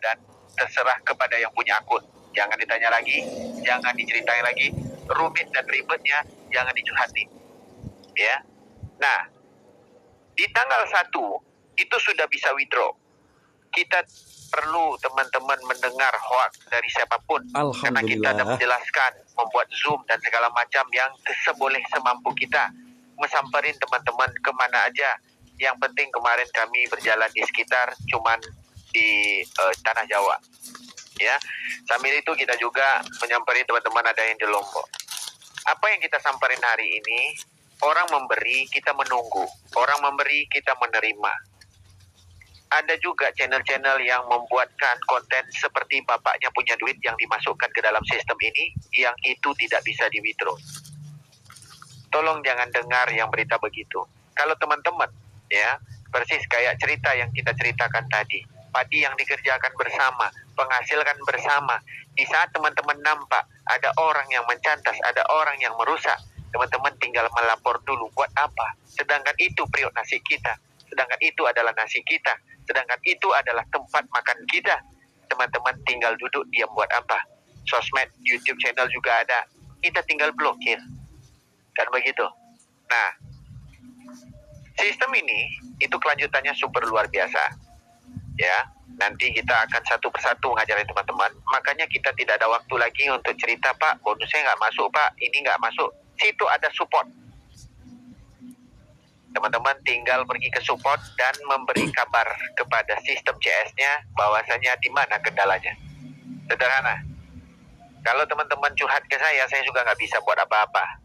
dan terserah kepada yang punya akun. Jangan ditanya lagi, jangan diceritain lagi, rumit dan ribetnya jangan dicurhatin. Ya. Nah, di tanggal 1 itu sudah bisa withdraw. Kita perlu teman-teman mendengar hoax dari siapapun, karena kita dah menjelaskan, membuat Zoom dan segala macam yang seboleh semampu kita, mesamperin teman-teman kemana aja. Yang penting kemarin kami berjalan di sekitar cuman di tanah Jawa, ya. Sambil itu kita juga menyampaikan teman-teman ada yang di Lombok. Apa yang kita samperin hari ini, orang memberi kita menunggu, orang memberi kita menerima. Ada juga channel-channel yang membuatkan konten seperti bapaknya punya duit yang dimasukkan ke dalam sistem ini, yang itu tidak bisa di-withdraw. Tolong jangan dengar yang berita begitu. Kalau teman-teman, ya, persis kayak cerita yang kita ceritakan tadi, padi yang dikerjakan bersama, penghasilkan bersama. Di saat teman-teman nampak ada orang yang mencantas, ada orang yang merusak, teman-teman tinggal melapor dulu. Buat apa? Sedangkan itu periuk nasi kita, sedangkan itu adalah nasi kita, sedangkan itu adalah tempat makan kita. Teman-teman tinggal duduk diam buat apa? Sosmed, YouTube channel juga ada, kita tinggal blokir. Kan begitu. Nah, sistem ini itu kelanjutannya super luar biasa. Ya, nanti kita akan satu persatu ngajarin teman-teman. Makanya kita tidak ada waktu lagi untuk cerita, Pak, bonusnya nggak masuk, Pak, ini nggak masuk. Situ ada support. Teman-teman tinggal pergi ke support dan memberi kabar kepada sistem CS-nya bahwasanya di mana kendalanya. Sederhana. Kalau teman-teman curhat ke saya juga nggak bisa buat apa-apa.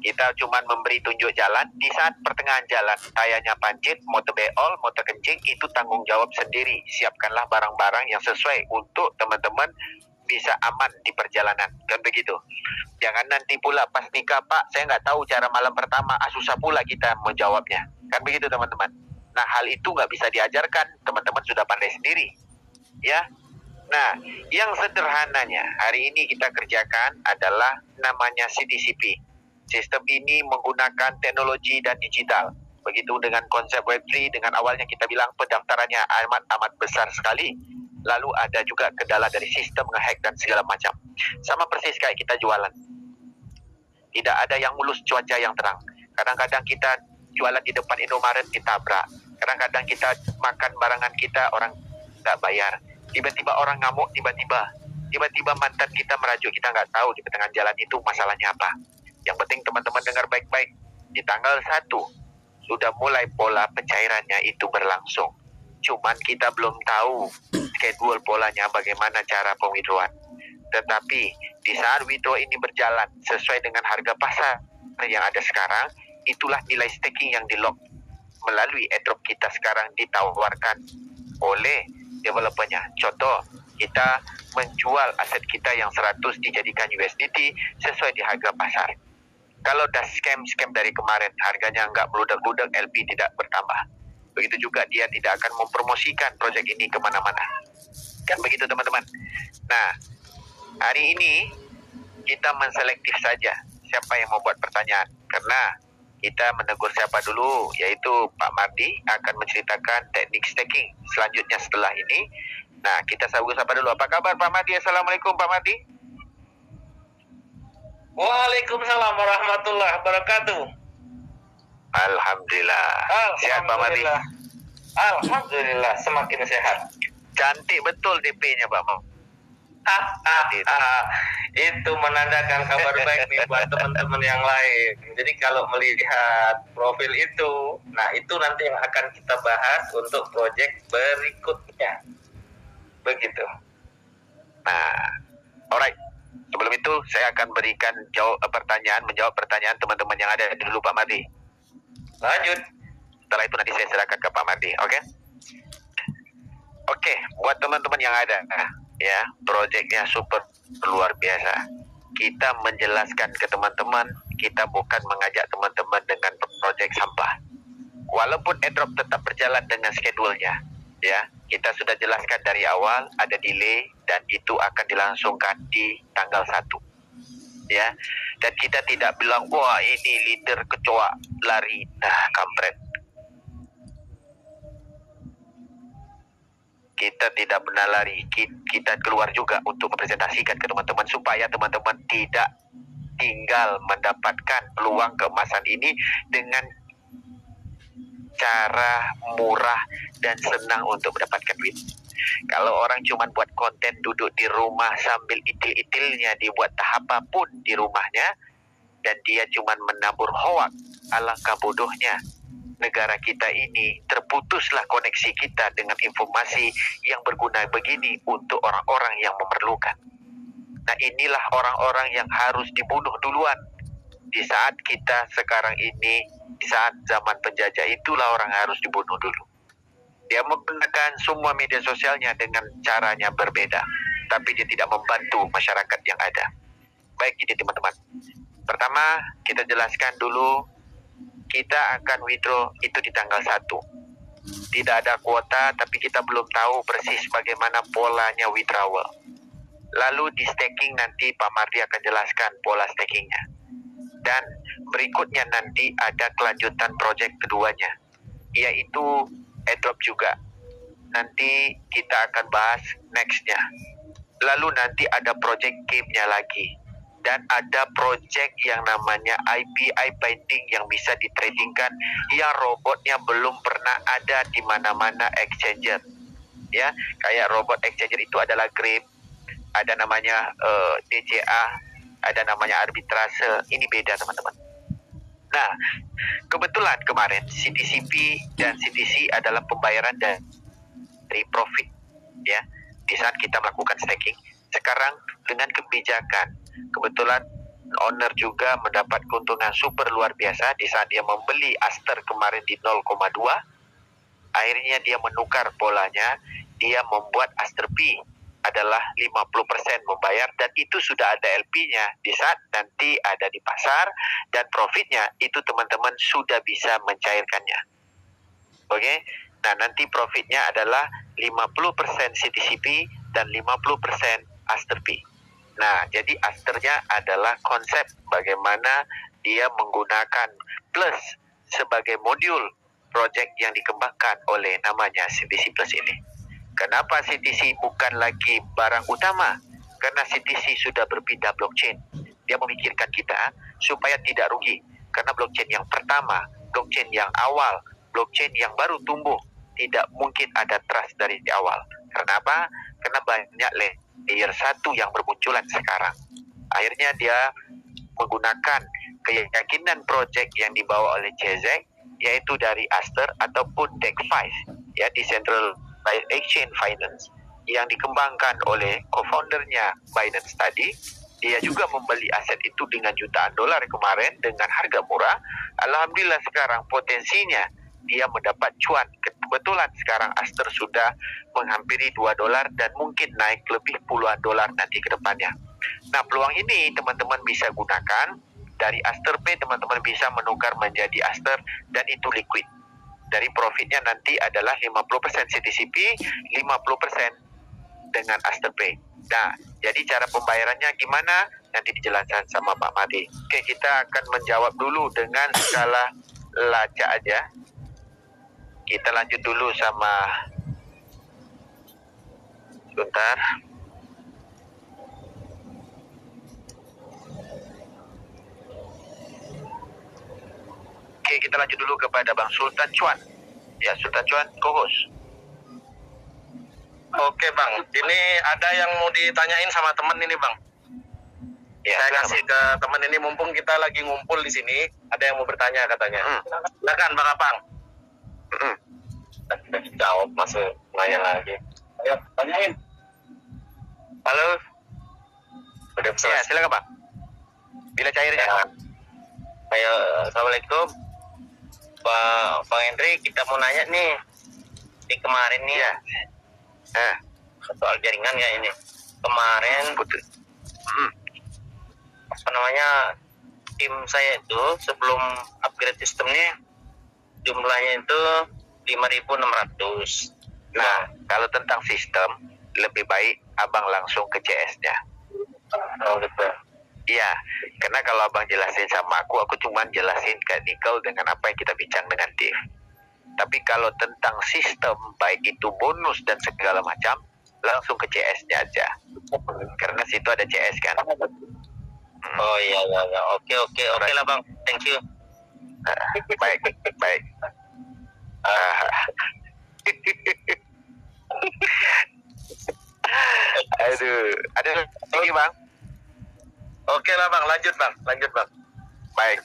Kita cuma memberi tunjuk jalan. Di saat pertengahan jalan, tayanya pancit, mau tebeol, mau terkencing, itu tanggung jawab sendiri. Siapkanlah barang-barang yang sesuai untuk teman-teman bisa aman di perjalanan. Kan begitu. Jangan nanti pula pas nikah, Pak, saya nggak tahu cara malam pertama, susah pula kita menjawabnya. Kan begitu teman-teman. Nah, hal itu nggak bisa diajarkan. Teman-teman sudah pandai sendiri. Ya. Nah, yang sederhananya hari ini kita kerjakan adalah namanya CTCP. Sistem ini menggunakan teknologi dan digital. Begitu dengan konsep Web3, dengan awalnya kita bilang pendaftarannya amat besar sekali. Lalu ada juga kendala dari sistem ngehack dan segala macam. Sama persis kayak kita jualan. Tidak ada yang mulus cuaca yang terang. Kadang-kadang kita jualan di depan Indomaret ditabrak. Kadang-kadang kita makan barangan kita orang nggak bayar. Tiba-tiba orang ngamuk, tiba-tiba mantan kita merajuk, kita nggak tahu di tengah jalan itu masalahnya apa. Yang penting teman-teman dengar baik-baik. Di tanggal 1 sudah mulai pola pencairannya itu berlangsung. Cuman kita belum tahu schedule polanya bagaimana cara pemwithdrawal. Tetapi di saat withdraw ini berjalan sesuai dengan harga pasar yang ada sekarang, itulah nilai staking yang di-lock melalui airdrop kita sekarang ditawarkan oleh developernya. Contoh, kita menjual aset kita yang 100 dijadikan USDT sesuai di harga pasar. Kalau dah scam dari kemarin, harganya nggak meludak-ludak, LP tidak bertambah. Begitu juga dia tidak akan mempromosikan proyek ini kemana-mana. Kan begitu teman-teman. Nah, hari ini kita menselektif saja siapa yang membuat pertanyaan. Karena kita menegur siapa dulu, yaitu Pak Mardi akan menceritakan teknik staking selanjutnya setelah ini. Nah, kita sapa dulu. Apa kabar Pak Mardi? Assalamualaikum Pak Mardi. Waalaikumsalam warahmatullahi wabarakatuh. Alhamdulillah. Sehat Pak Mardi? Alhamdulillah, semakin sehat. Cantik betul DP-nya Pak Mardi. Itu menandakan kabar baik nih buat teman-teman yang lain. Jadi kalau melihat profil itu, nah itu nanti yang akan kita bahas untuk proyek berikutnya. Begitu. Nah, alright. Sebelum itu saya akan berikan menjawab pertanyaan teman-teman yang ada dulu Pak Mardi. Lanjut. Setelah itu nanti saya serahkan ke Pak Mardi, oke? Oke, buat teman-teman yang ada, ya, proyeknya super luar biasa. Kita menjelaskan ke teman-teman, kita bukan mengajak teman-teman dengan proyek sampah. Walaupun airdrop tetap berjalan dengan schedule-nya, ya, kita sudah jelaskan dari awal ada delay dan itu akan dilangsungkan di tanggal 1. Ya, dan kita tidak bilang wah ini leader kecoa lari, nah kampret. kita tidak menalari, kita keluar juga untuk mempresentasikan ke teman-teman supaya teman-teman tidak tinggal mendapatkan peluang keemasan ini dengan cara murah dan senang untuk mendapatkan duit. Kalau orang cuma buat konten duduk di rumah sambil itil-itilnya dibuat apapun di rumahnya dan dia cuma menabur hoak, alangkah bodohnya negara kita ini. Terputuslah koneksi kita dengan informasi yang berguna begini untuk orang-orang yang memerlukan. Nah, inilah orang-orang yang harus dibunuh duluan. Di saat kita sekarang ini, di saat zaman penjajah, itulah orang harus dibunuh dulu. Dia menggunakan semua media sosialnya dengan caranya berbeda, tapi dia tidak membantu masyarakat yang ada. Baik, jadi teman-teman. Pertama, kita jelaskan dulu, kita akan withdraw itu di tanggal 1. Tidak ada kuota, tapi kita belum tahu persis bagaimana polanya withdrawal. Lalu di staking nanti Pak Mardi akan jelaskan pola stakingnya. Dan berikutnya nanti ada kelanjutan project keduanya, yaitu airdrop juga. Nanti kita akan bahas nextnya. Lalu nanti ada project game-nya lagi. Dan ada project yang namanya IPI binding yang bisa ditradingkan, yang robotnya belum pernah ada di mana-mana exchanger. Ya, kayak robot exchanger itu adalah Grip, ada namanya DCA, ada namanya arbitrase. Ini beda teman-teman. Nah, kebetulan kemarin CTCP dan CTC adalah pembayaran dari profit, ya, di saat kita melakukan staking. Sekarang dengan kebijakan, kebetulan owner juga mendapat keuntungan super luar biasa di saat dia membeli Aster kemarin di 0,2. Akhirnya dia menukar polanya, dia membuat Aster P adalah 50% membayar, dan itu sudah ada LP-nya. Di saat nanti ada di pasar dan profitnya, itu teman-teman sudah bisa mencairkannya. Oke? Nah, nanti profitnya adalah 50% CTCP dan 50% Aster P. Nah, jadi Asternya adalah konsep bagaimana dia menggunakan plus sebagai modul project yang dikembangkan oleh namanya CTC Plus ini. Kenapa CTC bukan lagi barang utama? Karena CTC sudah berpindah blockchain. Dia memikirkan kita supaya tidak rugi. Karena blockchain yang pertama, blockchain yang awal, blockchain yang baru tumbuh, tidak mungkin ada trust dari di awal. Karena apa? Karena banyak layer 1 yang bermunculan sekarang. Akhirnya dia menggunakan keyakinan project yang dibawa oleh CZ, yaitu dari Aster ataupun DeFi, ya, Decentralized Exchange Finance, yang dikembangkan oleh co-foundernya Binance tadi. Dia juga membeli aset itu dengan jutaan dolar kemarin dengan harga murah. Alhamdulillah sekarang potensinya dia mendapat cuan. Kebetulan sekarang Aster sudah menghampiri $2 dan mungkin naik lebih puluhan dolar nanti ke depannya. Nah, peluang ini teman-teman bisa gunakan. Dari Aster Pay teman-teman bisa menukar menjadi Aster dan itu liquid. Dari profitnya nanti adalah 50% CTCP, 50% dengan Aster Pay. Nah, jadi cara pembayarannya gimana? Nanti dijelaskan sama Pak Madi. Oke, kita akan menjawab dulu dengan skala lacak aja. Kita lanjut dulu sama, sebentar. Oke, kita lanjut dulu kepada Bang Sultan Chuan. Ya, Sultan Chuan, co-host. Oke Bang, ini ada yang mau ditanyain sama teman ini Bang. Ya, Saya kasih ke teman ini, mumpung kita lagi ngumpul di sini, ada yang mau bertanya katanya. Silakan Bang Apang. Jawab, masuk nanya lagi. Ayo, tanyain. Halo. Udah Ya, silakan Pak. Bila cairnya. Ayo, assalamualaikum. Bang Hendri, kita mau nanya nih. Di kemarin nih. Ya. Soal jaringan ya ini. Kemarin apa namanya, tim saya itu sebelum upgrade sistemnya jumlahnya itu 5.600. Nah, kalau tentang sistem lebih baik abang langsung ke CS-nya. Oh gitu. Iya, karena kalau abang jelasin sama aku cuma jelasin teknikal dengan apa yang kita bincang dengan Tiff. Tapi kalau tentang sistem, baik itu bonus dan segala macam, langsung ke CS-nya aja. Karena situ ada CS kan. Oh iya. Oke lah Bang. Thank you. Baik. Aduh, ada lagi Bang? Oke lah Bang, lanjut Bang. Baik.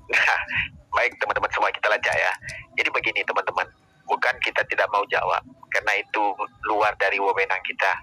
Nah, baik teman-teman semua, kita lanjut ya. Jadi begini teman-teman, bukan kita tidak mau jawab, karena itu luar dari wewenang kita.